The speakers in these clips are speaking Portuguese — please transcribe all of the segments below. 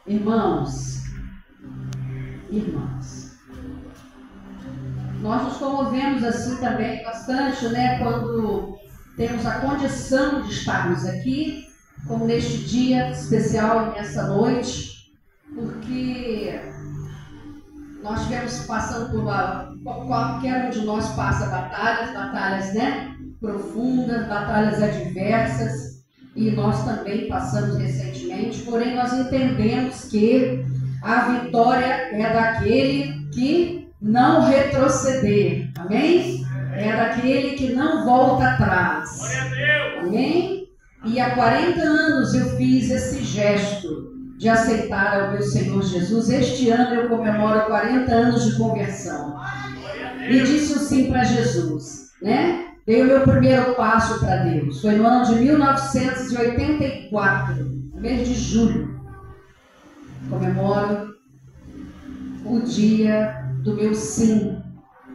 Irmãos, irmãs, nós nos comovemos assim também bastante, né, quando temos a condição de estarmos aqui, como neste dia especial e nessa noite, porque nós estivemos passando por qualquer um de nós passa batalhas, né, profundas, batalhas adversas, e nós também passamos recentemente, porém nós entendemos que a vitória é daquele que não retroceder, amém? É daquele que não volta atrás, amém? E há 40 anos eu fiz esse gesto de aceitar ao meu Senhor Jesus. Este ano eu comemoro 40 anos de conversão. E disse o sim para Jesus, né? Dei o meu primeiro passo para Deus. Foi no ano de 1984, no mês de julho. Comemoro o dia do meu sim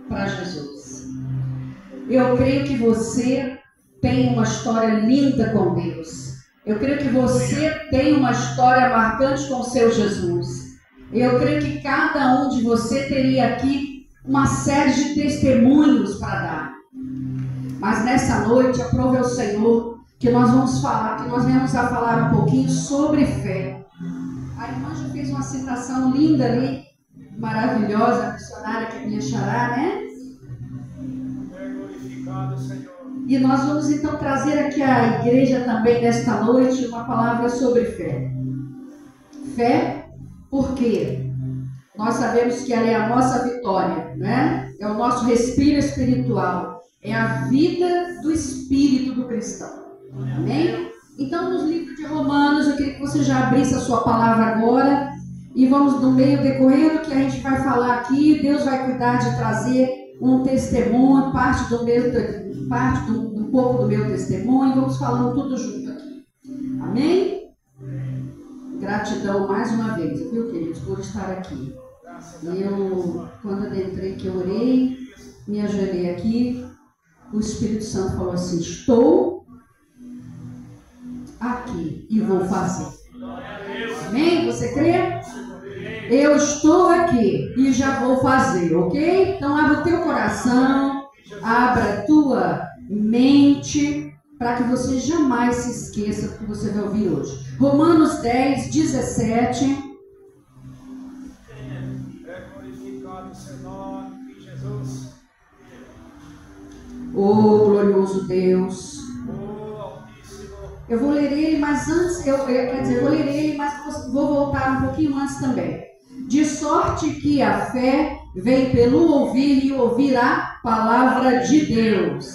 para Jesus. Eu creio que você tem uma história linda com Deus. Eu creio que você tem uma história marcante com o seu Jesus. Eu creio que cada um de você teria aqui uma série de testemunhos para dar. Mas nessa noite, aprove ao Senhor que nós vamos falar, que nós viemos a falar um pouquinho sobre fé. A irmã já fez uma citação linda ali, maravilhosa, a missionária que é minha xará, né? É glorificado, Senhor. E nós vamos então trazer aqui à igreja também nesta noite uma palavra sobre fé. Fé, porque nós sabemos que ela é a nossa vitória, né? É o nosso respiro espiritual. É a vida do espírito do cristão. Amém? Então, nos livros de Romanos, eu queria que você já abrisse a sua palavra agora. E vamos no meio decorrendo que a gente vai falar aqui. Deus vai cuidar de trazer um testemunho, parte do pouco do meu testemunho. Vamos falando tudo junto aqui. Amém? Gratidão mais uma vez, viu, queridos, por estar aqui. Eu, quando adentrei que eu orei, me ajoelhei aqui. O Espírito Santo falou assim: estou aqui e vou fazer. Amém? Você crê? Eu estou aqui e já vou fazer, ok? Então abra o teu coração, abra a tua mente, para que você jamais se esqueça do que você vai ouvir hoje. Romanos 10, 17. É glorificado o seu nome, Jesus. Oh, glorioso Deus. Oh, Altíssimo. Eu vou ler ele, mas antes, eu vou ler ele, mas vou voltar um pouquinho antes também. De sorte que a fé vem pelo ouvir e ouvir a palavra de Deus.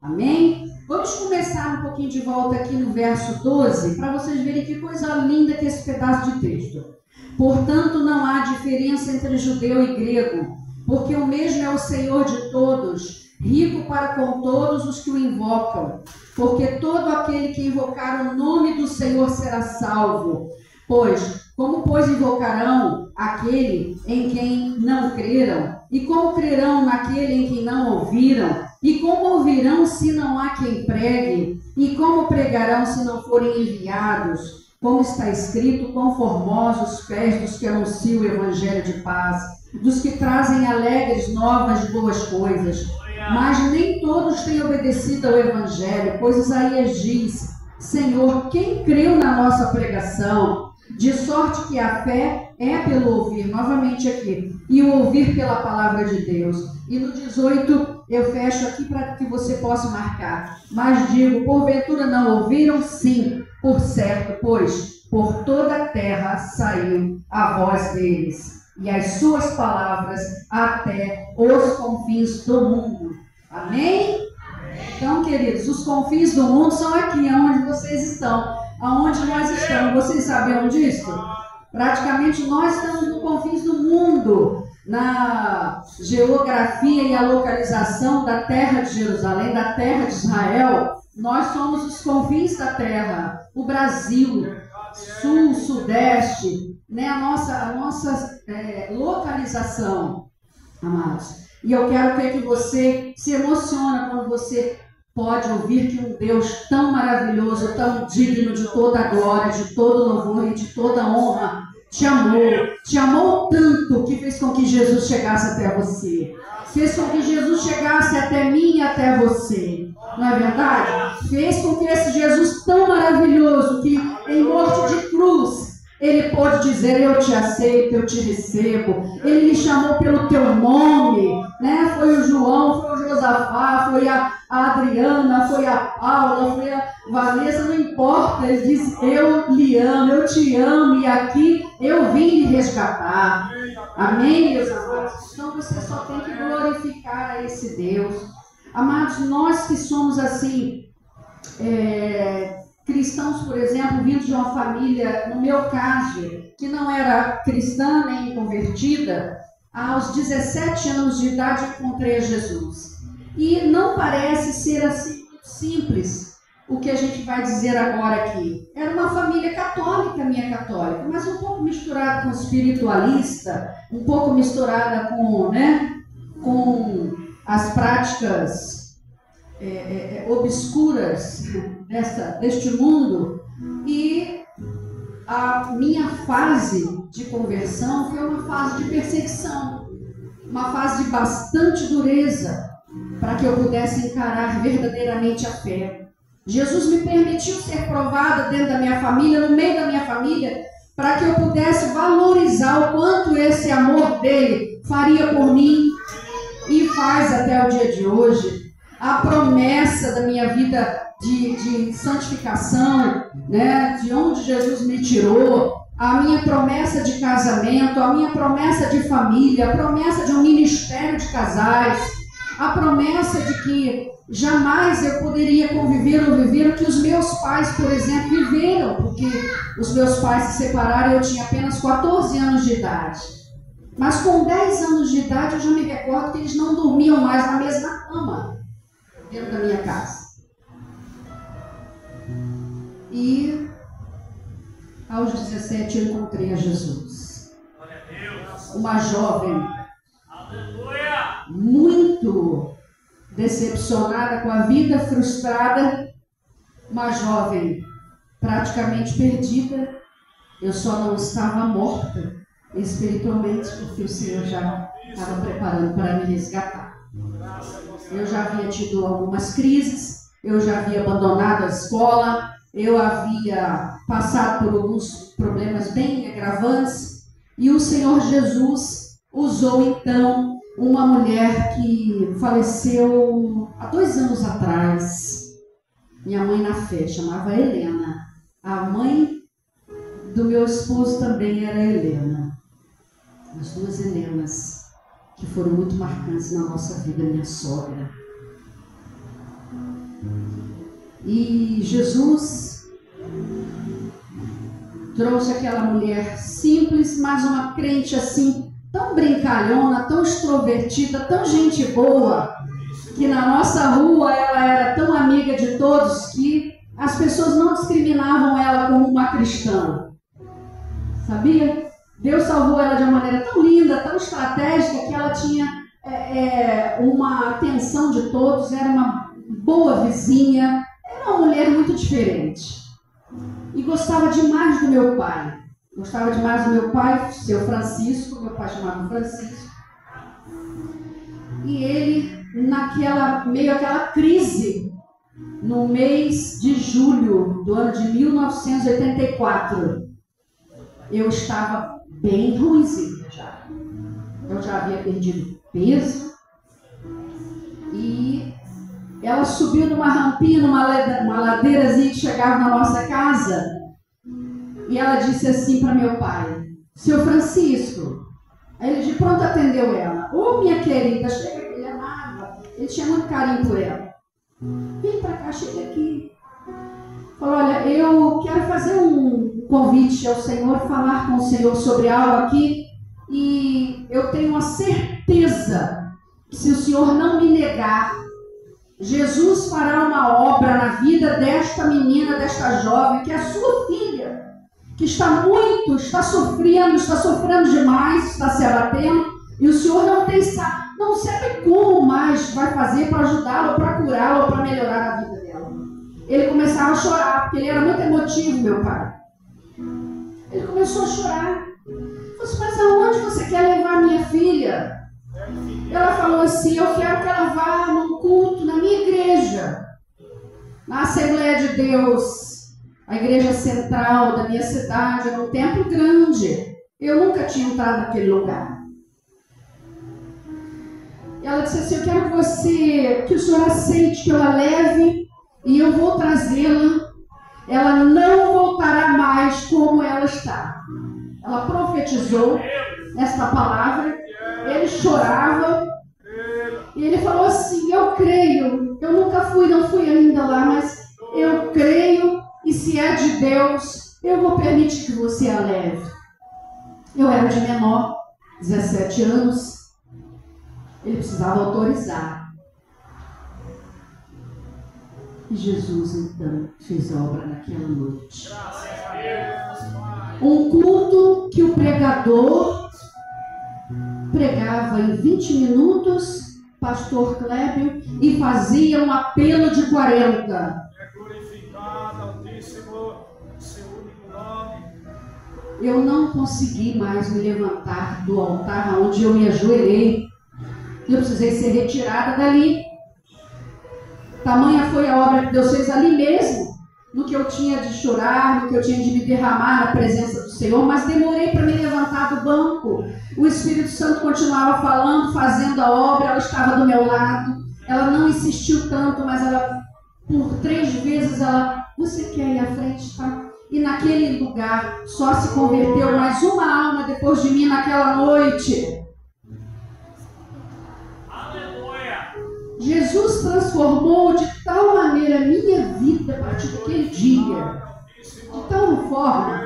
Amém? Vamos começar um pouquinho de volta aqui no verso 12, para vocês verem que coisa linda que é esse pedaço de texto. Portanto, não há diferença entre judeu e grego, porque o mesmo é o Senhor de todos, rico para com todos os que o invocam, porque todo aquele que invocar o nome do Senhor será salvo. Como invocarão aquele em quem não creram? E como crerão naquele em quem não ouviram? E como ouvirão se não há quem pregue? E como pregarão se não forem enviados? Como está escrito, quão formosos os pés dos que anunciam o evangelho de paz, dos que trazem alegres novas de boas coisas. Mas nem todos têm obedecido ao evangelho, pois Isaías diz: Senhor, quem creu na nossa pregação? De sorte que a fé é pelo ouvir, novamente aqui, e o ouvir pela palavra de Deus. E no 18 eu fecho aqui para que você possa marcar. Mas digo, porventura não ouviram? Sim, por certo, pois por toda a terra saiu a voz deles, e as suas palavras até os confins do mundo. Amém? Então, queridos, os confins do mundo são aqui, onde vocês estão. Aonde nós estamos, vocês sabem disso? Praticamente nós estamos nos confins do mundo, na geografia e a localização da terra de Jerusalém, da terra de Israel. Nós somos os confins da terra, o Brasil, sul, sudeste, né? a nossa localização, amados. E eu quero que você se emocione quando você pode ouvir que um Deus tão maravilhoso, tão digno de toda a glória, de todo louvor e de toda honra, te amou tanto que fez com que Jesus chegasse até você. Fez com que Jesus chegasse até mim e até você. Não é verdade? Fez com que esse Jesus tão maravilhoso, que em morte de cruz, ele pôde dizer: eu te aceito, eu te recebo. Ele me chamou pelo teu nome, né? Foi o João, foi o Josafá, foi a Adriana, foi a Paula, foi a Vanessa, não importa. Ele diz: eu lhe amo, eu te amo, e aqui eu vim lhe resgatar. Amém, meus amados? Então você só tem que glorificar a esse Deus. Amados, nós que somos assim, cristãos, por exemplo, vindos de uma família, no meu caso, que não era cristã nem convertida, aos 17 anos de idade encontrei a Jesus. E não parece ser assim simples o que a gente vai dizer agora aqui. Era uma família católica, minha católica, mas um pouco misturada com espiritualista, um pouco misturada com as práticas obscuras deste mundo. E a minha fase de conversão foi uma fase de perseguição, uma fase de bastante dureza, para que eu pudesse encarar verdadeiramente a fé. Jesus me permitiu ser provada dentro da minha família, no meio da minha família, para que eu pudesse valorizar o quanto esse amor dele faria por mim e faz até o dia de hoje. A promessa da minha vida de santificação, né, de onde Jesus me tirou, a minha promessa de casamento, a minha promessa de família, a promessa de um ministério de casais, a promessa de que jamais eu poderia conviver ou viver o que os meus pais, por exemplo, viveram, porque os meus pais se separaram e eu tinha apenas 14 anos de idade. Mas com 10 anos de idade eu já me recordo que eles não dormiam mais na mesma cama dentro da minha casa. E aos 17 eu encontrei a Jesus. Uma jovem muito decepcionada com a vida, frustrada, uma jovem praticamente perdida. Eu só não estava morta espiritualmente, porque o Senhor já estava preparando para me resgatar. Eu já havia tido algumas crises, eu já havia abandonado a escola, eu havia passado por alguns problemas bem agravantes, e o Senhor Jesus usou então uma mulher que faleceu há 2 anos atrás, minha mãe na fé, chamava Helena. A mãe do meu esposo também era Helena. As 2 Helenas que foram muito marcantes na nossa vida, minha sogra. E Jesus trouxe aquela mulher simples, mas uma crente assim, tão brincalhona, tão extrovertida, tão gente boa, que na nossa rua ela era tão amiga de todos que as pessoas não discriminavam ela como uma cristã. Sabia? Deus salvou ela de uma maneira tão linda, tão estratégica, que ela tinha uma atenção de todos, era uma boa vizinha, era uma mulher muito diferente. E gostava demais do meu pai. Gostava demais do meu pai, seu Francisco, meu pai chamava Francisco. E ele, meio àquela crise, no mês de julho do ano de 1984, eu estava bem ruimzinha já. Eu já havia perdido peso. E ela subiu numa rampinha, numa ladeirazinha que chegava na nossa casa. E ela disse assim para meu pai: seu Francisco. Aí ele de pronto atendeu ela: ô minha querida, chega aqui. Ele amava, ele tinha muito carinho por ela. Vem para cá, chega aqui. Falou: olha, eu quero fazer um convite ao Senhor, falar com o Senhor sobre algo aqui. E eu tenho uma certeza que se o Senhor não me negar, Jesus fará uma obra na vida desta menina, desta jovem, que é a sua filha, que está sofrendo demais, está se abatendo, e o Senhor não sabe como mais vai fazer para ajudá-la, para curá-la, para melhorar a vida dela. Ele começava a chorar, porque ele era muito emotivo, meu pai. Ele começou a chorar. Eu falei, mas aonde você quer levar minha filha? Ela falou assim, eu quero que ela vá num culto na minha igreja, na Assembleia de Deus, a igreja central da minha cidade, era um templo grande. Eu nunca tinha entrado naquele lugar. Ela disse assim, eu quero que o senhor aceite que eu a leve e eu vou trazê-la. Ela não voltará mais como ela está. Ela profetizou esta palavra. Ele chorava. E ele falou assim, eu creio. Eu nunca fui, não fui ainda lá, mas eu creio. E se é de Deus, eu vou permitir que você a leve. Eu era de menor, 17 anos. Ele precisava autorizar. E Jesus, então, fez obra naquela noite. Um culto que o pregador pregava em 20 minutos, pastor Clébio, e fazia um apelo de 40. É glorificado, Altíssimo, seu único nome. Eu não consegui mais me levantar do altar onde eu me ajoelhei. Eu precisei ser retirada dali. Tamanha foi a obra que Deus fez ali mesmo, no que eu tinha de chorar, no que eu tinha de me derramar na presença do Senhor, mas demorei para me levantar do banco. O Espírito Santo continuava falando, fazendo a obra, ela estava do meu lado. Ela não insistiu tanto, mas ela, por 3 vezes, você quer ir à frente, tá? E naquele lugar só se converteu mais uma alma depois de mim naquela noite. Jesus transformou de tal maneira a minha vida a partir daquele dia, de tal forma,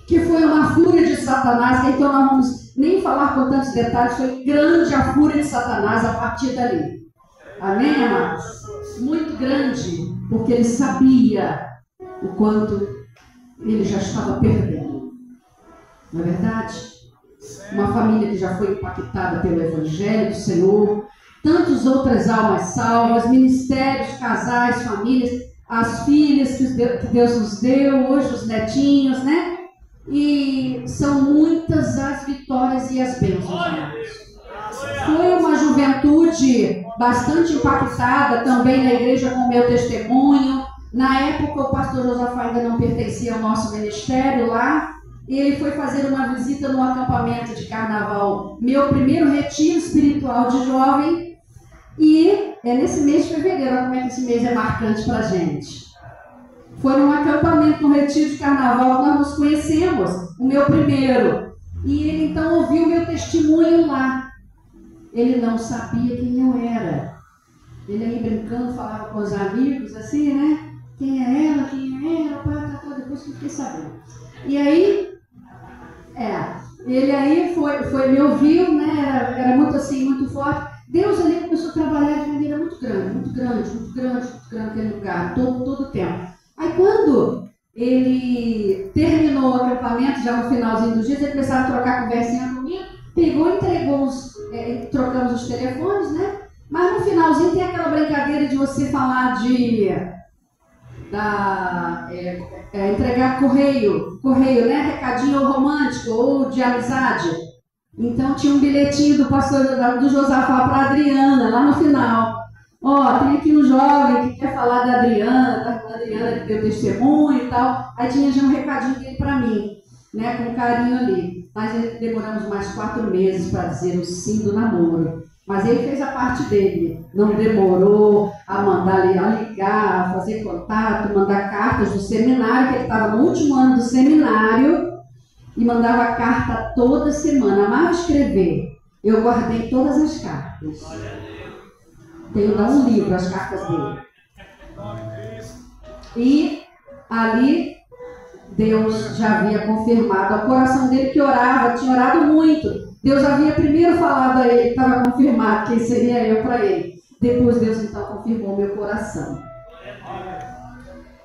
que foi uma fúria de Satanás, que então não vamos nem falar com tantos detalhes, foi grande a fúria de Satanás a partir dali. Amém, amados? Muito grande, porque ele sabia o quanto ele já estava perdendo. Não é verdade? Uma família que já foi impactada pelo Evangelho do Senhor, tantas outras almas salvas, ministérios, casais, famílias, as filhas que Deus nos deu, hoje os netinhos, né? E são muitas as vitórias e as bênçãos. Foi uma juventude bastante impactada também na igreja com o meu testemunho. Na época o pastor Josafá ainda não pertencia ao nosso ministério lá. E ele foi fazer uma visita no acampamento de carnaval, meu primeiro retiro espiritual de jovem. E é nesse mês de fevereiro, olha como é que esse mês é marcante para a gente. Foi num acampamento, num retiro de carnaval, que nós nos conhecemos, o meu primeiro. E ele então ouviu o meu testemunho lá. Ele não sabia quem eu era. Ele aí brincando, falava com os amigos, assim, né? Quem é ela, depois que eu fiquei sabendo. E aí, ele aí me ouviu, né? Era muito assim, muito forte. Deus ali começou a trabalhar de maneira muito grande naquele lugar, todo o tempo. Aí quando ele terminou o acampamento, já no finalzinho dos dias, ele começava a trocar conversinha comigo, pegou e entregou trocamos os telefones, né? Mas no finalzinho tem aquela brincadeira de você falar entregar correio, né? Recadinho romântico ou de amizade. Então tinha um bilhetinho do pastor do Josafá para a Adriana, lá no final. Tem aqui um jovem que quer falar da Adriana que deu testemunho e tal. Aí tinha já um recadinho dele para mim, né, com carinho ali. Mas demoramos mais 4 meses para dizer o sim do namoro. Mas ele fez a parte dele. Não demorou a mandar a ligar, a fazer contato, mandar cartas do seminário, que ele estava no último ano do seminário. E mandava carta toda semana, amava escrever. Eu guardei todas as cartas. Tenho lá um livro, as cartas dele. E ali, Deus já havia confirmado ao coração dele que orava, tinha orado muito. Deus havia primeiro falado a ele que estava confirmado quem seria eu para ele. Depois Deus então confirmou meu coração.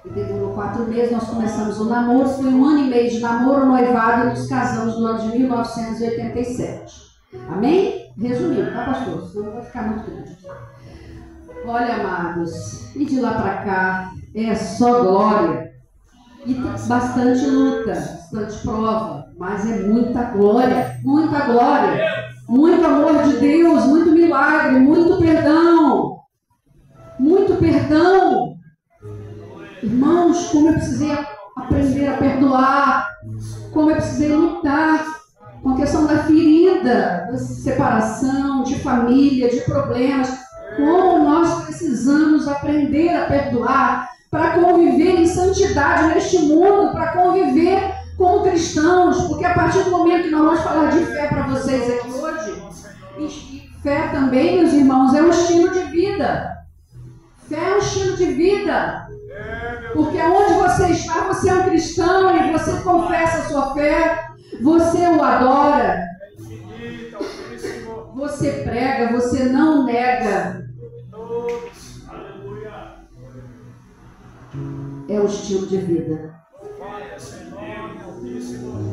E demorou 4 meses, nós começamos o namoro, foi 1 ano e meio de namoro, noivado, e nos casamos no ano de 1987. Amém? Resumindo, tá, pastor? Senão vai ficar muito grande. Olha, amados, e de lá para cá é só glória e bastante luta. bastante prova, mas é muita glória, muito amor de Deus, muito milagre, muito perdão. Muito perdão. Irmãos, como eu precisei aprender a perdoar, como eu precisei lutar com a questão da ferida, da separação, de família, de problemas. Como nós precisamos aprender a perdoar para conviver em santidade neste mundo, para conviver como cristãos, porque a partir do momento que nós vamos falar de fé para vocês aqui hoje, e fé também, meus irmãos, é um estilo de vida. Fé é um estilo de vida. Porque onde você está, você é um cristão e você confessa a sua fé, você o adora, você prega, você não nega. É o estilo de vida.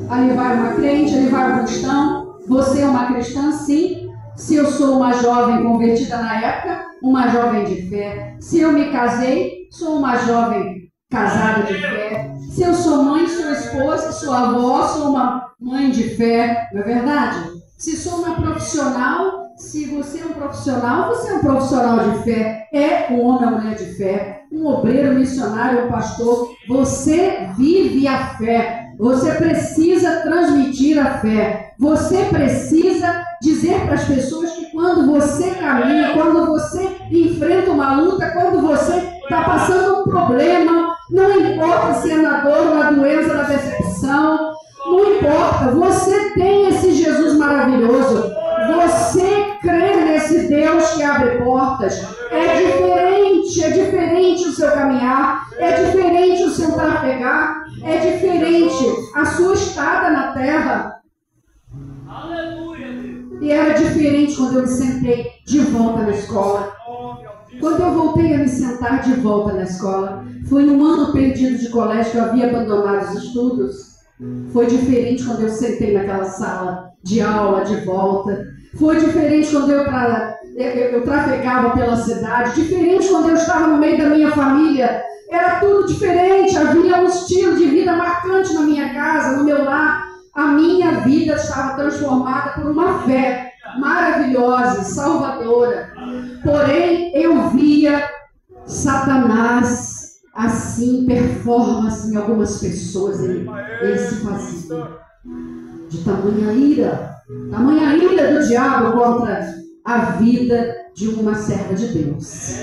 Ali vai uma crente, ali vai um cristão. Você é uma cristã, sim. Se eu sou uma jovem convertida na época, uma jovem de fé. Se eu me casei, sou uma jovem casada de fé. Se eu sou mãe, sou esposa, sou avó, sou uma mãe de fé. Não é verdade? Se sou uma profissional, se você é um profissional, você é um profissional de fé. É um homem ou mulher de fé. Um obreiro, um missionário, um pastor. Você vive a fé. Você precisa transmitir a fé. Você precisa dizer para as pessoas que quando você caminha, quando você enfrenta uma luta, quando você está passando um problema, não importa se é na dor, na doença, na decepção, não importa. Você tem esse Jesus maravilhoso. Você crê nesse Deus que abre portas. É diferente o seu caminhar, é diferente o seu trafegar, é diferente a sua estada na terra. E era diferente quando eu me sentei de volta na escola. Quando eu voltei a me sentar de volta na escola, foi um ano perdido de colégio que eu havia abandonado os estudos. Foi diferente quando eu sentei naquela sala de aula de volta. Foi diferente quando eu trafegava pela cidade. Diferente quando eu estava no meio da minha família. Era tudo diferente. Havia um estilo de vida marcante na minha casa, no meu lar. A minha vida estava transformada por uma fé maravilhosa, salvadora. Porém, eu via Satanás assim, performance em algumas pessoas. Ele se fazia de tamanha ira do diabo contra a vida de uma serva de Deus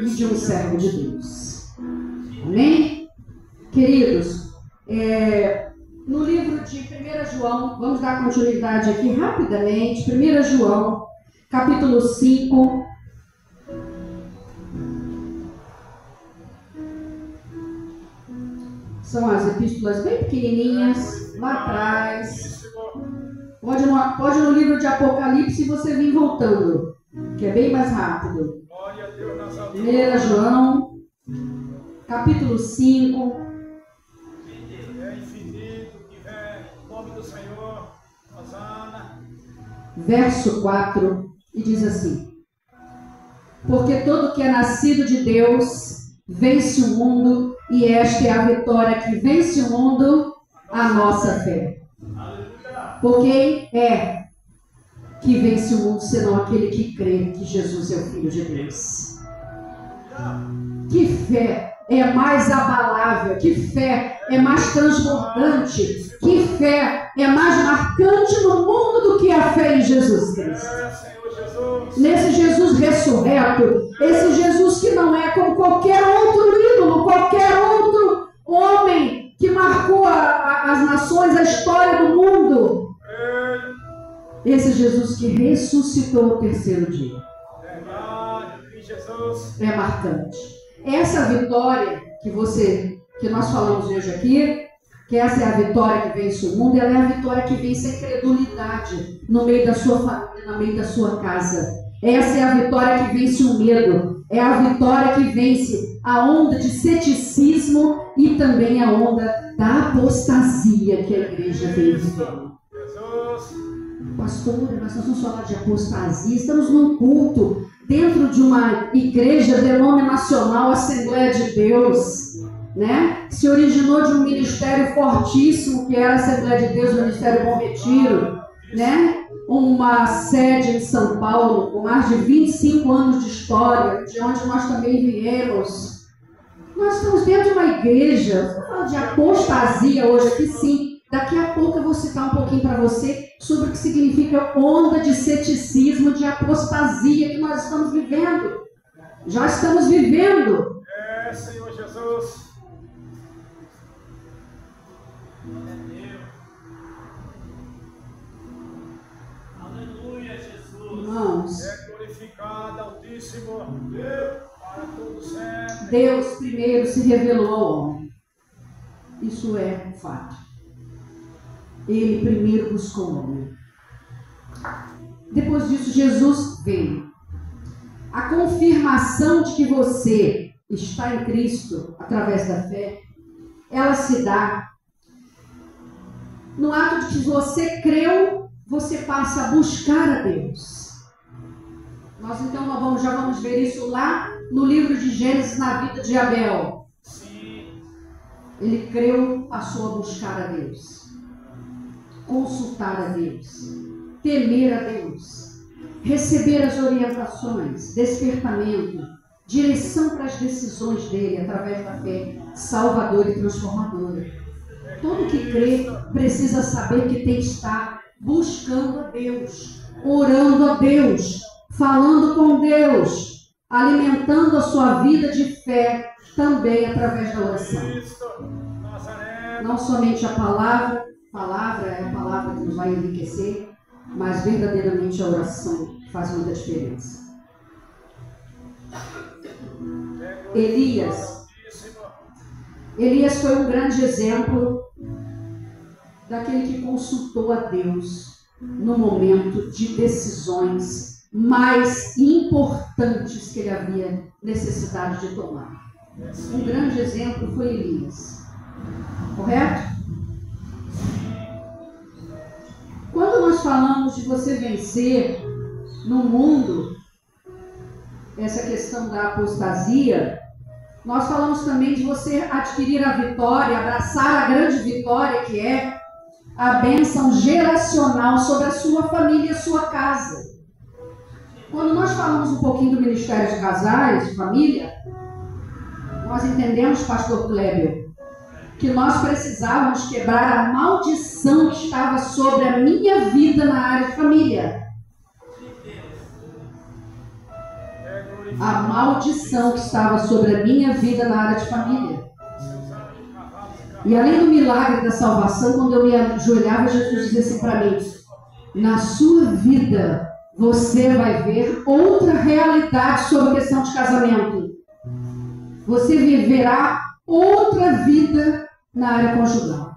e de um servo de Deus. Amém? Queridos, no livro de 1 João, vamos dar continuidade aqui rapidamente. 1 João, capítulo 5. São as epístolas bem pequenininhas, lá atrás. Pode no livro de Apocalipse você vir voltando, que é bem mais rápido. 1 João, capítulo 5. Verso 4, e diz assim: porque todo que é nascido de Deus vence o mundo, e esta é a vitória que vence o mundo, a nossa fé. Por quem é que vence o mundo, senão aquele que crê que Jesus é o Filho de Deus? Que fé é mais abalável, que fé é mais transbordante, que fé é mais marcante no mundo do que a fé em Jesus Cristo. Nesse Jesus ressurreto, esse Jesus que não é como qualquer outro ídolo, qualquer outro homem que marcou as nações, a história do mundo. Esse Jesus que ressuscitou o terceiro dia. É marcante. Essa vitória que nós falamos hoje aqui, que essa é a vitória que vence o mundo, ela é a vitória que vence a incredulidade no meio da sua família, no meio da sua casa. Essa é a vitória que vence o medo, é a vitória que vence a onda de ceticismo e também a onda da apostasia que a igreja vem vivendo. Pastor, nós vamos falar de apostasia, estamos num culto dentro de uma igreja denominacional, Assembleia de Deus, né? Se originou de um ministério fortíssimo, que era a Assembleia de Deus, o Ministério Bom Retiro, né? Uma sede em São Paulo, com mais de 25 anos de história, de onde nós também viemos. Nós estamos dentro de uma igreja, vou falar de apostasia hoje aqui, sim. Daqui a pouco eu vou citar um pouquinho para você sobre o que significa onda de ceticismo, de apostasia que nós estamos vivendo. Já estamos vivendo. É, Senhor Jesus. Aleluia, Jesus. Irmãos, É glorificado, Altíssimo Deus, para todo sempre. Deus primeiro se revelou ao homem. Isso é um fato. Ele primeiro buscou o homem. Depois disso, Jesus veio. A confirmação de que você está em Cristo através da fé, ela se dá no ato de que você creu, você passa a buscar a Deus. Nós então já vamos ver isso lá no livro de Gênesis, na vida de Abel. Sim. Ele creu, passou a buscar a Deus, consultar a Deus, temer a Deus, receber as orientações, despertamento, direção para as decisões dele através da fé salvadora e transformadora. Todo que crê precisa saber que tem que estar buscando a Deus, orando a Deus, falando com Deus, alimentando a sua vida de fé também através da oração. Não somente a palavra é a palavra que nos vai enriquecer, mas verdadeiramente a oração faz muita diferença. Elias foi um grande exemplo daquele que consultou a Deus no momento de decisões mais importantes que ele havia necessidade de tomar. Um grande exemplo foi Elias. Correto? Quando nós falamos de você vencer no mundo, essa questão da apostasia, nós falamos também de você adquirir a vitória, abraçar a grande vitória que é a bênção geracional sobre a sua família e a sua casa. Quando nós falamos um pouquinho do Ministério de Casais, de família, nós entendemos, pastor Kleber, que nós precisávamos quebrar a maldição que estava sobre a minha vida na área de família. A maldição que estava sobre a minha vida na área de família. E além do milagre da salvação, quando eu me ajoelhava, Jesus dizia assim para mim: na sua vida você vai ver outra realidade sobre a questão de casamento. Você viverá outra vida na área conjugal.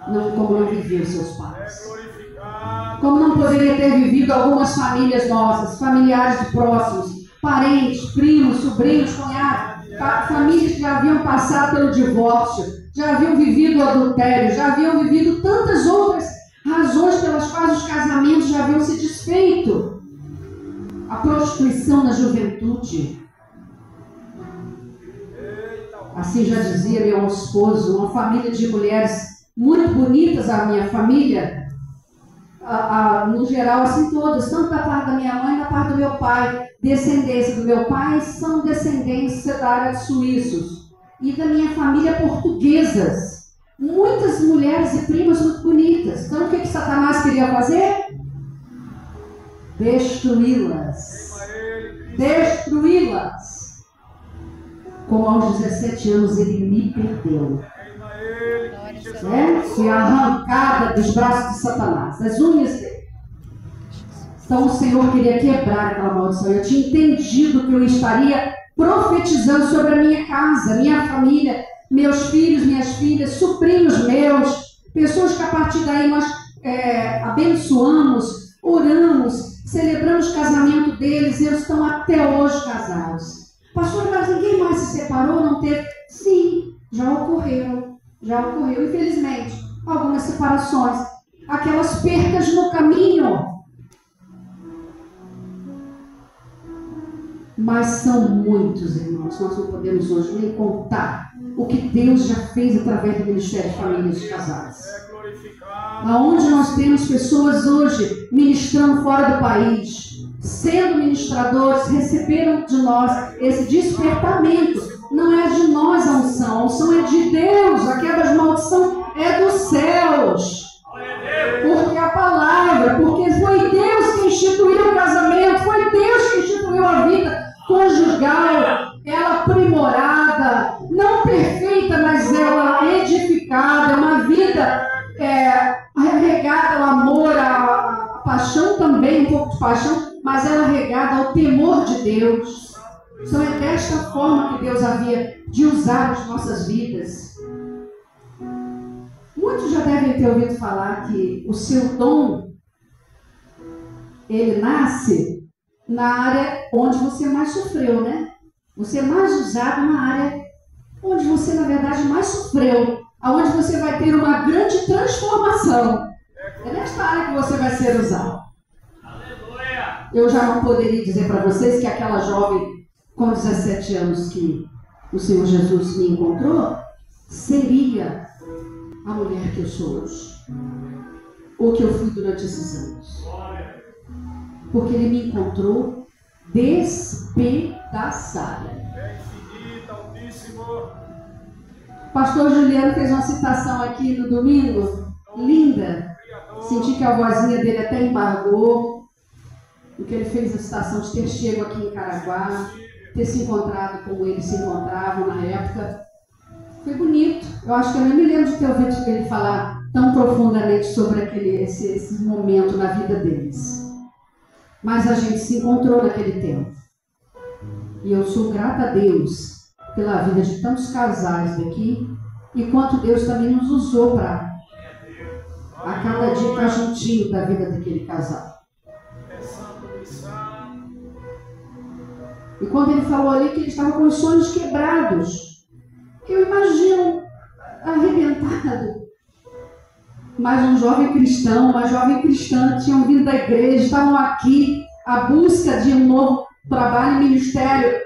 Não como não viveu seus pais. Como não poderia ter vivido algumas famílias nossas, familiares de próximos, parentes, primos, sobrinhos, cunhados, famílias que já haviam passado pelo divórcio, já haviam vivido o adultério, já haviam vivido tantas outras razões pelas quais os casamentos já haviam se desfeito. A prostituição na juventude. Assim já dizia meu esposo, uma família de mulheres muito bonitas, a minha família, no geral, assim todas, tanto da parte da minha mãe, da parte do meu pai. Descendência do meu pai são descendência da área de suíços. E da minha família, portuguesas. Muitas mulheres e primas muito bonitas. Então o que Satanás queria fazer? Destruí-las. Destruí-las. Como aos 17 anos ele me perdeu. Fui arrancada dos braços de Satanás, das unhas dele. Então o Senhor queria quebrar aquela maldição. Eu tinha entendido que eu estaria profetizando sobre a minha casa, minha família, meus filhos, minhas filhas, sobrinhos meus, pessoas que a partir daí nós abençoamos, oramos, celebramos o casamento deles, eles estão até hoje casados. Pastor, mas ninguém mais se separou, não teve? Sim, já ocorreu, infelizmente, algumas separações, aquelas percas no caminho. Mas são muitos, irmãos. Nós não podemos hoje nem contar o que Deus já fez através do Ministério de Famílias de Casais. Aonde nós temos pessoas hoje ministrando fora do país, sendo ministradores, receberam de nós esse despertamento. Não é de nós a unção é de Deus. A quebra de maldição é dos céus. Porque a palavra, porque foi Deus que instituiu o casamento, foi Deus que instituiu a vida conjugal, ela aprimorada, não perfeita, mas ela edificada, é uma vida regada ao amor, à paixão também, um pouco de paixão, mas ela regada ao temor de Deus. Então é desta forma que Deus havia de usar as nossas vidas. Muitos já devem ter ouvido falar que o seu dom, ele nasce na área onde você mais sofreu, né? Você é mais usado na área onde você, na verdade, mais sofreu. Aonde você vai ter uma grande transformação. É nesta área que você vai ser usado. Eu já não poderia dizer para vocês que aquela jovem com 17 anos que o Senhor Jesus me encontrou seria a mulher que eu sou hoje. Ou que eu fui durante esses anos. Porque Ele me encontrou despedaçada. O pastor Juliano fez uma citação aqui no domingo, linda. Senti que a vozinha dele até embargou. Porque ele fez a citação de ter chego aqui em Caraguá, ter se encontrado como eles se encontravam na época. Foi bonito. Eu acho que eu nem me lembro de ter ouvido ele falar tão profundamente sobre esse momento na vida deles. Mas a gente se encontrou naquele tempo. E eu sou grata a Deus pela vida de tantos casais daqui, e quanto Deus também nos usou para a cada dia estar juntinho da vida daquele casal. E quando ele falou ali que ele estava com os sonhos quebrados, eu imagino arrebentado. Mas um jovem cristão, uma jovem cristã tinham vindo da igreja, estavam aqui à busca de um novo trabalho e ministério.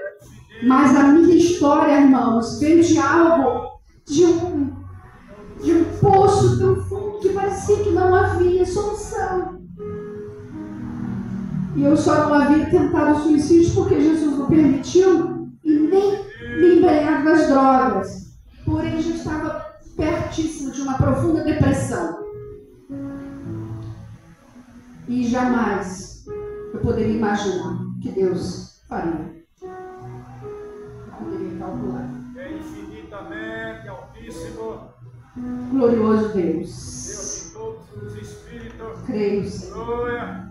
Mas a minha história, irmãos, veio de algo, de um poço tão fundo que parecia que não havia solução. E eu só não havia tentado o suicídio porque Jesus não permitiu e nem me embriagar das drogas. Porém, já estava pertíssimo de uma profunda depressão. E jamais eu poderia imaginar que Deus faria. Poderia calcular. É infinitamente altíssimo. Glorioso Deus. Deus de todos os espíritos. Creio, Senhor. Glória.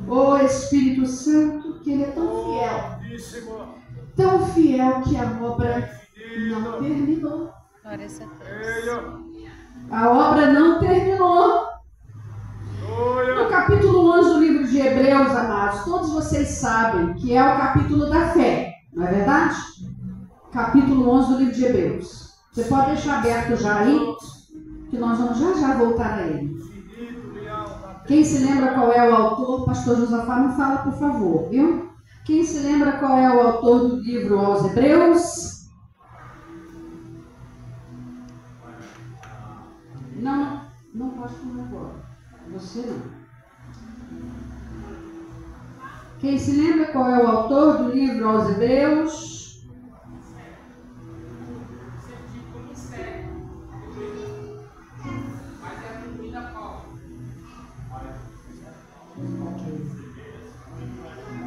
Ó Espírito Santo, que Ele é tão fiel. Altíssimo. Tão fiel que a obra não terminou. A obra não terminou. No capítulo 11 do livro de Hebreus, amados, todos vocês sabem que é o capítulo da fé, não é verdade? Capítulo 11 do livro de Hebreus. Você pode deixar aberto já aí, que nós vamos já voltar a ele. Quem se lembra qual é o autor? Pastor Josafá, me fala, por favor, viu? Quem se lembra qual é o autor do livro aos Hebreus? Não pode falar agora. Você não. Quem se lembra qual é o autor do livro aos Hebreus?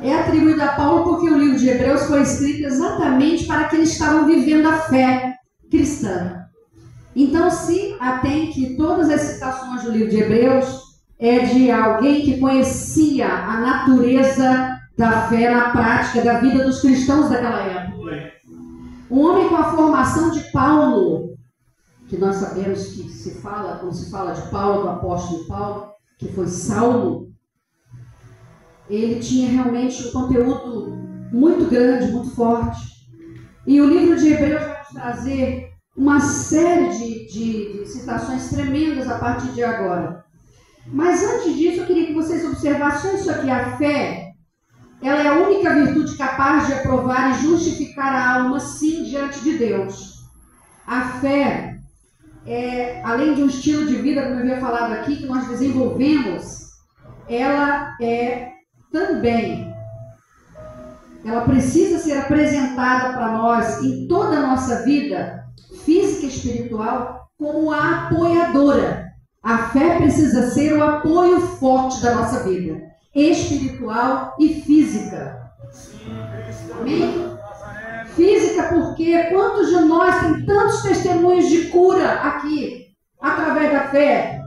É atribuído a Paulo porque o livro de Hebreus foi escrito exatamente para que eles estavam vivendo a fé cristã. Então se atém que todas as citações do livro de Hebreus é de alguém que conhecia a natureza da fé na prática da vida dos cristãos daquela época. Um homem com a formação de Paulo, que nós sabemos que se fala, quando se fala de Paulo, do apóstolo Paulo, que foi Saulo, ele tinha realmente um conteúdo muito grande, muito forte. E o livro de Hebreus vai nos trazer uma série de citações tremendas a partir de agora. Mas antes disso, eu queria que vocês observassem isso aqui. A fé ela é a única virtude capaz de aprovar e justificar a alma, sim, diante de Deus. A fé além de um estilo de vida, como eu havia falado aqui, que nós desenvolvemos, ela ela precisa ser apresentada para nós em toda a nossa vida, física e espiritual, como a apoiadora. A fé precisa ser o apoio forte da nossa vida, espiritual e física. Amém? Física, porque quantos de nós tem tantos testemunhos de cura aqui, através da fé?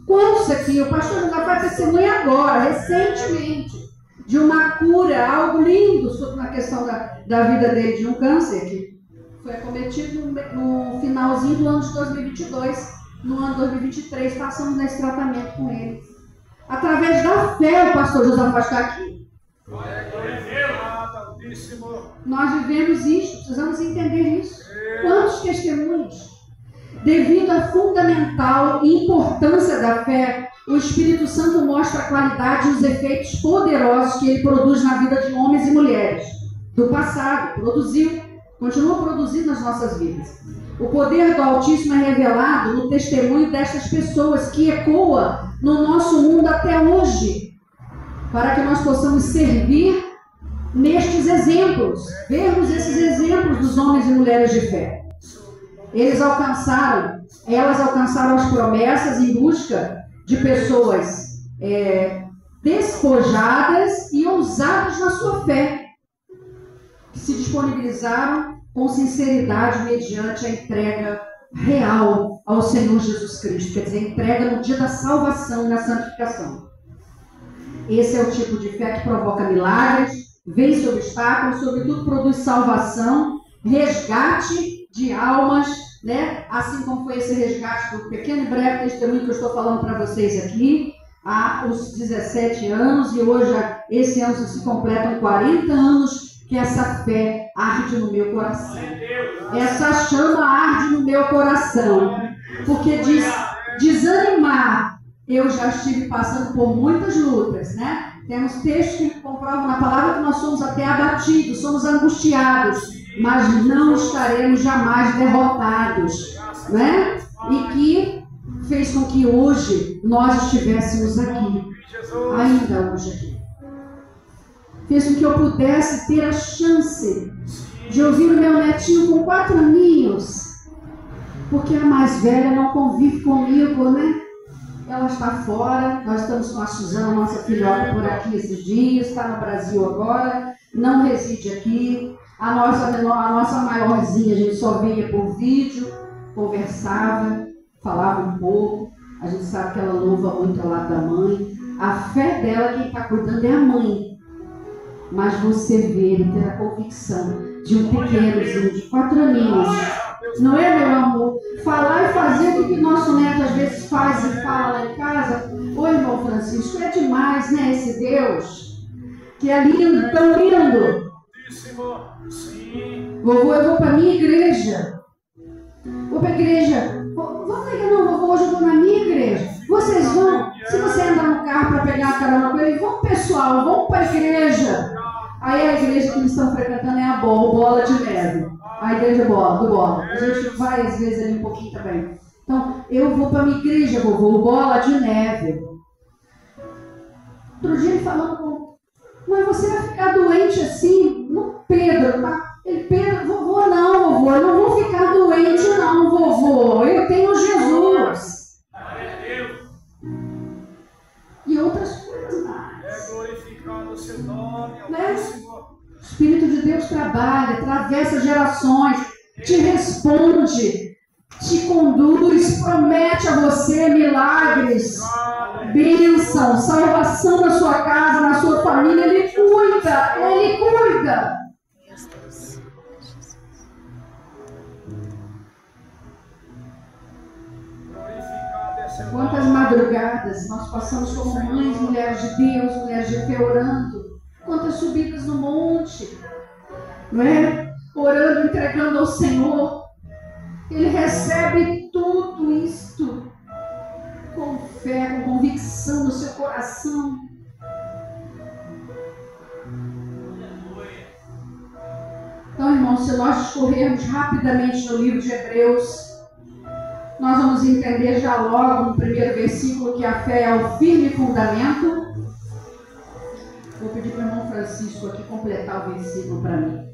Quantos aqui? O pastor Josafá testemunha agora, recentemente, de uma cura, algo lindo sobre a questão da vida dele, de um câncer que foi acometido no finalzinho do ano de 2022, no ano de 2023, passamos nesse tratamento com ele. Através da fé, o pastor Josafá está aqui. Nós vivemos isso, precisamos entender isso. Quantos testemunhos? Devido à fundamental importância da fé, o Espírito Santo mostra a qualidade e os efeitos poderosos que ele produz na vida de homens e mulheres do passado, produziu, continua produzindo nas nossas vidas. O poder do Altíssimo é revelado no testemunho destas pessoas que ecoa no nosso mundo até hoje, para que nós possamos servir nestes exemplos, vermos esses exemplos dos homens e mulheres de fé. Elas alcançaram as promessas em busca de pessoas despojadas e ousadas na sua fé, que se disponibilizaram com sinceridade mediante a entrega real ao Senhor Jesus Cristo, quer dizer, entrega no dia da salvação e na santificação. Esse é o tipo de fé que provoca milagres, vence obstáculos, sobretudo produz salvação, resgate de almas, né? Assim como foi esse resgate do pequeno e breve testemunho que eu estou falando para vocês aqui, há os 17 anos, e hoje, esse ano, se completam 40 anos que essa fé arde no meu coração. Essa chama arde no meu coração, porque desanimar, eu já estive passando por muitas lutas, né? Temos textos que comprovam na palavra que nós somos até abatidos, somos angustiados, mas não estaremos jamais derrotados, né? E que fez com que hoje nós estivéssemos aqui, ainda hoje aqui. Fez com que eu pudesse ter a chance de ouvir o meu netinho com 4 aninhos, porque a mais velha não convive comigo, né? Ela está fora, nós estamos com a Suzana, nossa filhota, por aqui esses dias, está no Brasil agora, não reside aqui. A nossa maiorzinha, a gente só via por vídeo, conversava, falava um pouco. A gente sabe que ela louva muito ao lado da mãe. A fé dela, quem está cuidando é a mãe. Mas você ver e ter a convicção de um pequenozinho de 4 aninhos, não é, meu amor? Falar e fazer o que nosso neto às vezes faz e fala lá em casa. Ô, irmão Francisco, é demais, né, esse Deus? Que é lindo, tão lindo. Vovô, eu vou para a minha igreja. Vou para a igreja. Vamos ligar, não, vovô, hoje eu vou na minha igreja. Vocês vão? Se você andar no carro para pegar a carona com ele, vamos, pessoal, vamos para a igreja. Aí a igreja que eles estão frequentando é a Bola de Neve. A igreja do Bola. A gente vai às vezes ali um pouquinho também. Então, eu vou para a minha igreja, vovô, Bola de Neve. Outro dia ele falando com... Mas você vai ficar doente assim? Não, Pedro, tá? Pedro, vovô, não, vovô, eu não vou ficar doente não, vovô. Eu tenho Jesus. E outras coisas mais. É glorificado o seu nome, né? O Espírito de Deus trabalha, atravessa gerações, te responde, te conduz, promete a você milagres, bênção, salvação na sua casa, na sua família. Ele cuida, Ele cuida. Quantas madrugadas nós passamos como mães, mulheres de Deus, mulheres de fé, orando. Quantas subidas no monte, não é? Orando, entregando ao Senhor. Ele recebe tudo isto com fé, com convicção no seu coração. irmãos, se nós discorrermos rapidamente no livro de Hebreus, nós vamos entender já logo no primeiro versículo que a fé é o firme fundamento. Vou pedir para o irmão Francisco aqui completar o versículo para mim.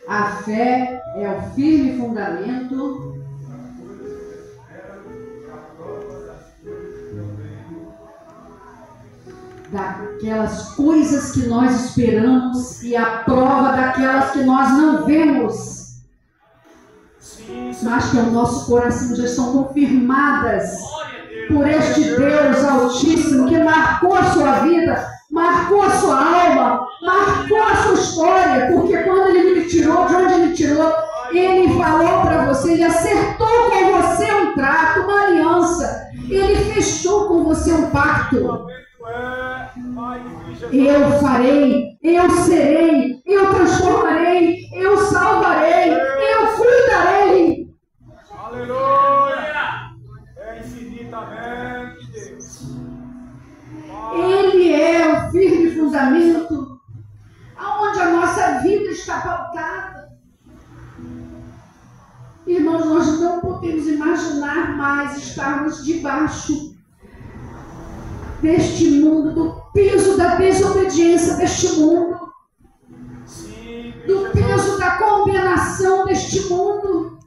A fé é o firme fundamento daquelas coisas que nós esperamos e a prova daquelas que nós não vemos, mas que o nosso coração já são confirmadas por este Deus Altíssimo que marcou a sua vida, marcou a sua alma, marcou a sua história, porque quando Ele me tirou, de onde Ele tirou, Ele falou para você, Ele acertou com você um trato, uma aliança, Ele fechou com você um pacto. Eu farei, eu serei, eu transformarei, eu salvarei, eu cuidarei. Aleluia! É infinitamente Deus. Ele é o firme fundamento aonde a nossa vida está pautada. Irmãos, nós não podemos imaginar mais estarmos debaixo deste mundo, do peso da desobediência deste mundo, do peso da condenação deste mundo.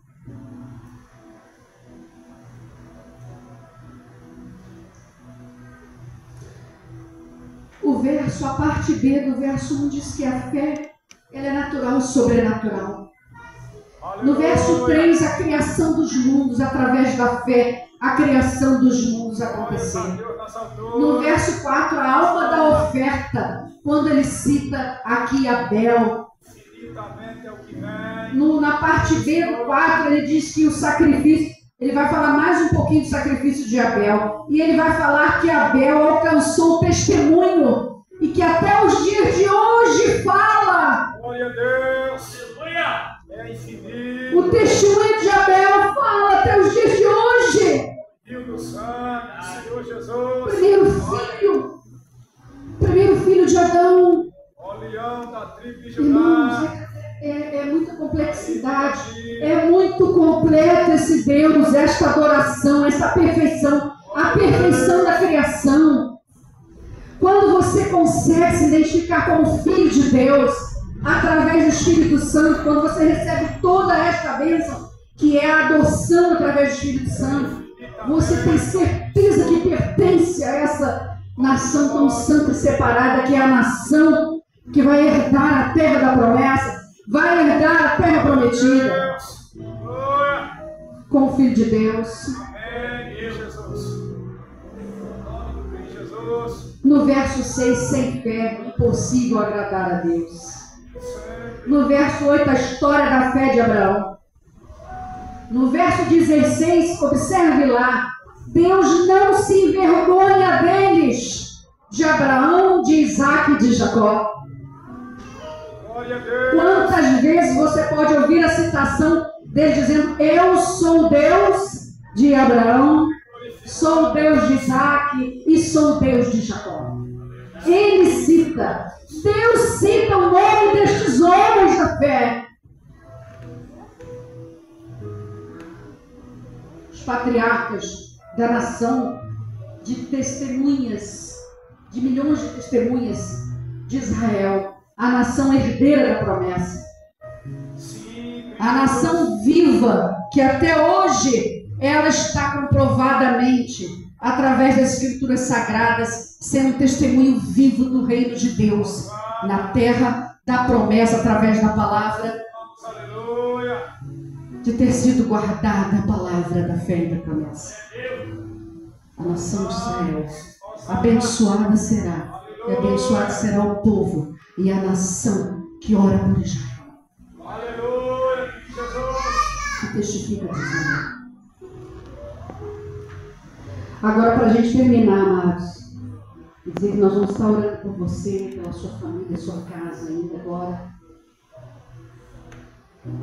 O verso, a parte B do verso 1 diz que a fé ela é natural e sobrenatural. No verso 3, a criação dos mundos, através da fé, a criação dos mundos aconteceu. No verso 4, a alma da oferta, quando ele cita aqui Abel. Na parte B do 4, ele diz que o sacrifício, ele vai falar mais um pouquinho do sacrifício de Abel. E ele vai falar que Abel alcançou o testemunho e que até os dias de hoje fala. Glória a Deus. É infinito. O testemunho de Abel fala até os dias de hoje. Rio do sangue, Senhor Jesus. Primeiro filho de Adão. O leão da tribo de Irmãos, Judá. é muita complexidade. É muito completo esse Deus, esta adoração, essa perfeição. A perfeição da criação. Quando você consegue se identificar com o Filho de Deus, através do Espírito Santo, quando você recebe toda esta bênção, que é a adoção através do Espírito Santo, você tem certeza que pertence a essa nação tão santa e separada, que é a nação que vai herdar a terra da promessa, vai herdar a terra prometida, com o Filho de Deus. No verso 6, sem fé, impossível agradar a Deus. No verso 8, a história da fé de Abraão. No verso 16, observe lá, Deus não se envergonha deles, de Abraão, de Isaac e de Jacó. Quantas vezes você pode ouvir a citação dele dizendo: eu sou Deus de Abraão, sou Deus de Isaac e sou Deus de Jacó. Ele cita, Deus cita o nome destes homens da fé. Os patriarcas da nação, de testemunhas, de milhões de testemunhas de Israel, a nação herdeira da promessa, a nação viva, que até hoje ela está comprovadamente, através das escrituras sagradas, sendo testemunho vivo do reino de Deus, na terra da promessa, através da palavra, de ter sido guardada a palavra da fé e da promessa. A nação de Israel, abençoada será, e abençoado será o povo e a nação que ora por Israel. Que testifica de Israel. Agora, para a gente terminar, amados, e dizer que nós vamos estar orando por você, pela sua família, sua casa ainda agora.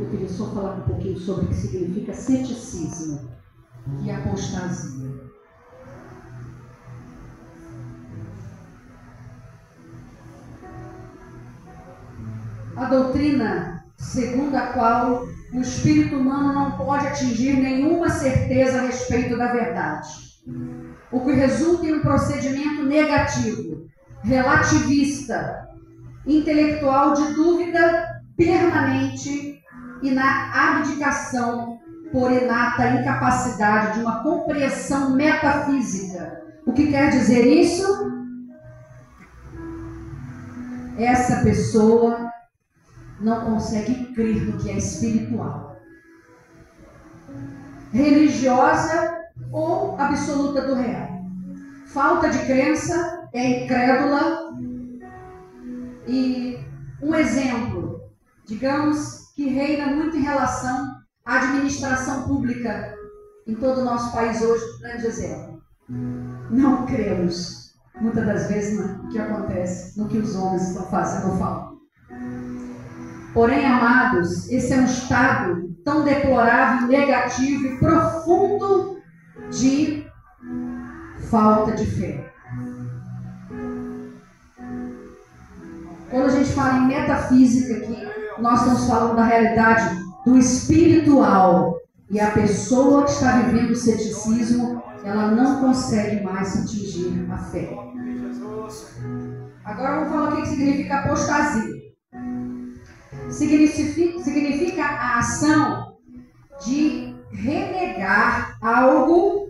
Eu queria só falar um pouquinho sobre o que significa ceticismo e apostasia. A doutrina segundo a qual o espírito humano não pode atingir nenhuma certeza a respeito da verdade, o que resulta em um procedimento negativo, relativista, intelectual de dúvida permanente e na abdicação por inata incapacidade de uma compreensão metafísica. O que quer dizer isso? Essa pessoa não consegue crer no que é espiritual, religiosa ou absoluta do real. Falta de crença, é incrédula. E um exemplo, digamos, que reina muito em relação à administração pública em todo o nosso país hoje, um grande exemplo. Não cremos, muitas das vezes, no que acontece, no que os homens estão fazendo ou falando. Porém, amados, esse é um estado tão deplorável, negativo e profundo de falta de fé. Quando a gente fala em metafísica aqui, nós estamos falando da realidade do espiritual. E a pessoa que está vivendo o ceticismo, ela não consegue mais atingir a fé. Agora vamos falar o que significa apostasia. Significa a ação de renegar algo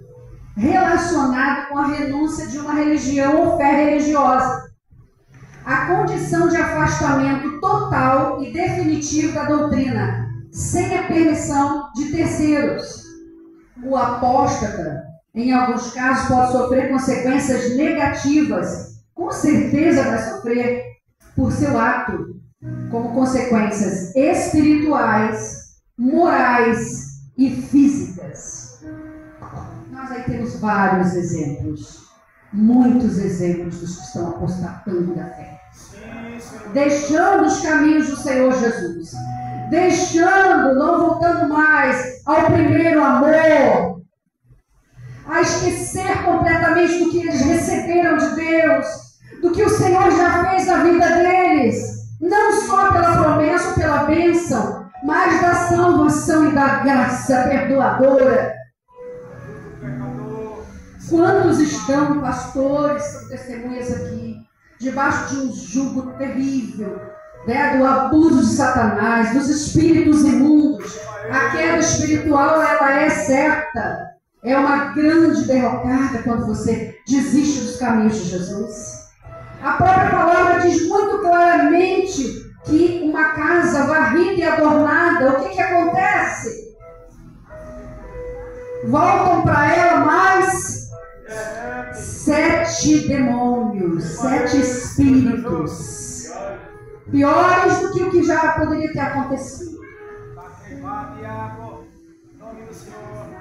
relacionado com a renúncia de uma religião ou fé religiosa. A condição de afastamento total e definitivo da doutrina, sem a permissão de terceiros. O apóstata, em alguns casos, pode sofrer consequências negativas, com certeza vai sofrer por seu ato, como consequências espirituais, morais e físicas. Nós aí temos vários exemplos, muitos exemplos dos que estão apostatando da fé, deixando os caminhos do Senhor Jesus, deixando, não voltando mais ao primeiro amor, a esquecer completamente do que eles receberam de Deus, do que o Senhor já fez na vida deles, não só pela promessa ou pela bênção, mas da salvação e da graça perdoadora. Quantos estão, pastores, são testemunhas aqui, debaixo de um jugo terrível, né, do abuso de Satanás, dos espíritos imundos? A queda espiritual, ela é certa. É uma grande derrocada quando você desiste dos caminhos de Jesus. A própria palavra diz muito claramente que uma casa varrida e adornada, o que acontece? Voltam para ela mais 7 demônios, 7 espíritos, piores do que o que já poderia ter acontecido.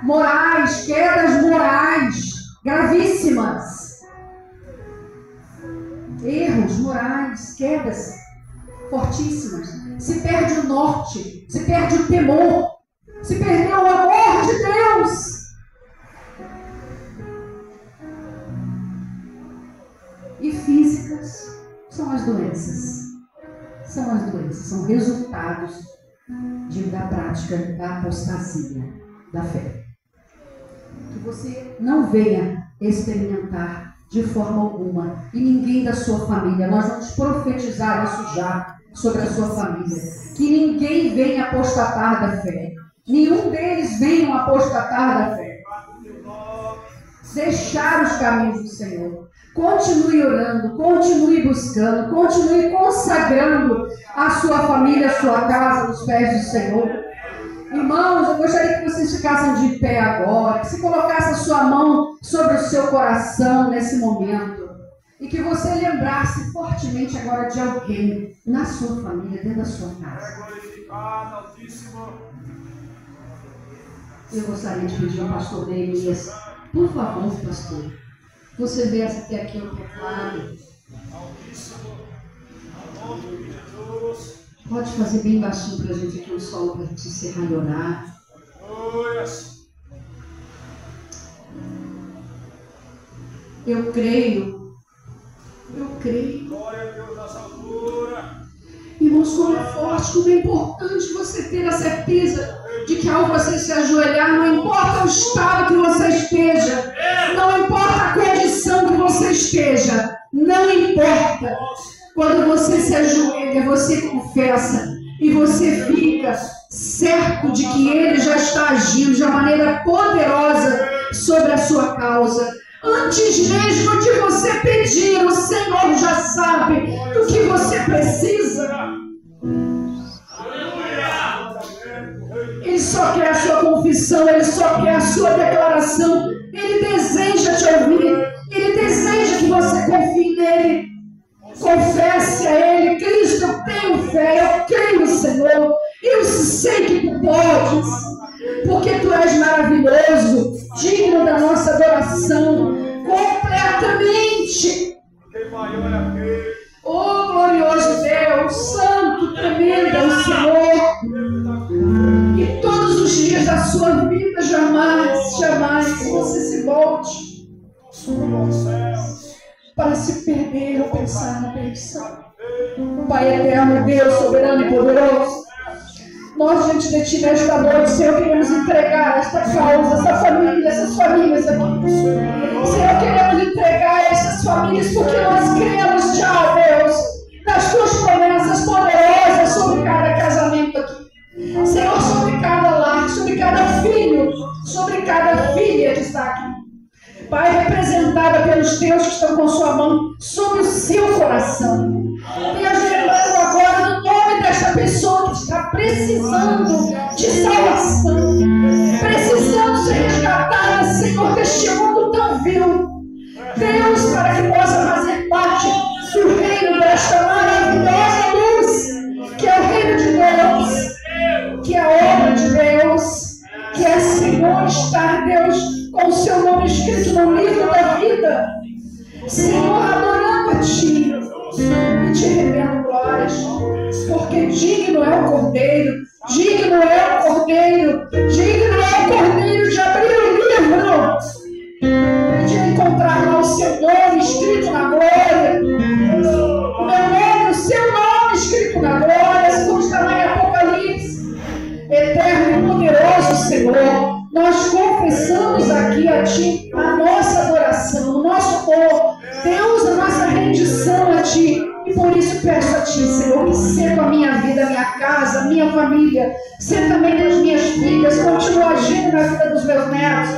Morais, quedas morais gravíssimas. Erros morais, quedas fortíssimas. Se perde o norte, se perde o temor, se perdeu o amor de Deus. E físicas são as doenças. São as doenças, são resultados da prática da apostasia da fé. Que você não venha experimentar de forma alguma, e ninguém da sua família, nós vamos profetizar isso já sobre a sua família, que ninguém venha apostatar da fé, nenhum deles venha apostatar da fé, deixar os caminhos do Senhor, continue orando, continue buscando, continue consagrando a sua família, a sua casa nos pés do Senhor. Irmãos, eu gostaria que vocês ficassem de pé agora, que se colocasse a sua mão sobre o seu coração nesse momento, e que você lembrasse fortemente agora de alguém na sua família, dentro da sua casa. Eu gostaria de pedir ao pastor Neemias, por favor, pastor, você viesse até aqui ao teclado. Pode fazer bem baixinho para a gente aqui um solo para a gente encerrar e orar. Eu creio. Glória a Deus nessa altura. Irmãos, como é forte, como é importante você ter a certeza de que ao você se ajoelhar, não importa o estado que você esteja, não importa a condição que você esteja, não importa. Quando você se ajoelha, você confessa e você fica certo de que Ele já está agindo de uma maneira poderosa sobre a sua causa. Antes mesmo de você pedir, o Senhor já sabe do que você precisa. Ele só quer a sua confissão, Ele só quer a sua declaração. Ele deseja te ouvir, Ele deseja que você confie nele. Confesse a Ele: Cristo, eu tenho fé, eu creio, Senhor, eu sei que Tu podes, porque Tu és maravilhoso, digno da nossa adoração, completamente. Oh, glorioso Deus, santo, tremendo é o Senhor. E todos os dias da sua vida, jamais, jamais você se volte para se perder ou pensar na perdição. Pai eterno, Deus soberano e poderoso, nós, diante de Ti nesta noite, Senhor, queremos entregar esta causa, essa família, essas famílias aqui. Senhor, queremos entregar essas famílias porque nós cremos já, Deus, nas Tuas promessas poderosas sobre cada casamento aqui. Senhor, sobre cada lar, sobre cada filho, sobre cada filha que está aqui. Pai, representada pelos Teus que estão com sua mão sobre o seu coração. E agendando agora no nome desta pessoa que está precisando de salvação, precisando ser resgatada, Senhor, deste mundo tão vil. Deus, para que possa fazer parte do reino desta maravilhosa luz, que é o reino de Deus, que é a obra de Deus, que é Senhor estar, Deus, com o seu nome escrito no livro da vida. Senhor, adorando a Ti e Te rendendo glórias, porque digno é o Cordeiro, digno é o Cordeiro, digno é o Cordeiro de abrir o livro e de encontrar lá o seu nome escrito na glória, o meu nome, o seu nome escrito na glória, como está lá em Apocalipse. Eterno e poderoso Senhor, nós confessamos aqui a Ti a nossa adoração, o nosso amor, Deus, a nossa rendição a Ti. E por isso peço a Ti, Senhor, que seja a minha vida, a minha casa, a minha família, seja também das minhas filhas, continua agindo na vida dos meus netos.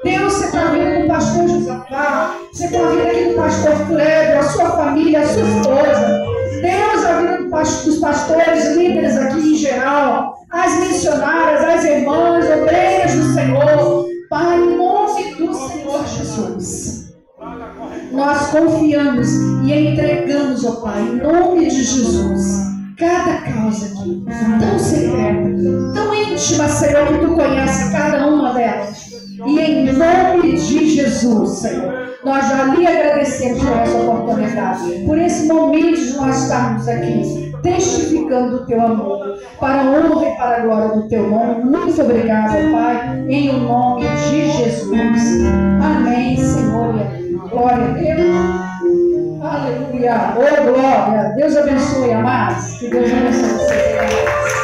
Deus, você está vindo do pastor Josafá, você está vindo aqui do pastor Cleber, a sua família, a sua esposa. Deus, a vida dos pastores, líderes aqui em geral, as missionárias, as irmãs, obreiras do Senhor. Pai, em nome do Senhor Jesus, nós confiamos e entregamos, ó Pai, em nome de Jesus, cada causa aqui, tão secreta, tão íntima, Senhor, que Tu conheces cada uma delas. E em nome de Jesus, Senhor, nós já lhe agradecemos por essa oportunidade, por esse momento de nós estarmos aqui, testificando o Teu amor, para a honra e para a glória do Teu nome. Muito obrigado, Pai, em o nome de Jesus. Amém, Senhor, e amém. Glória a Deus. Aleluia. Oh, glória. Deus abençoe, amados. Que Deus abençoe vocês.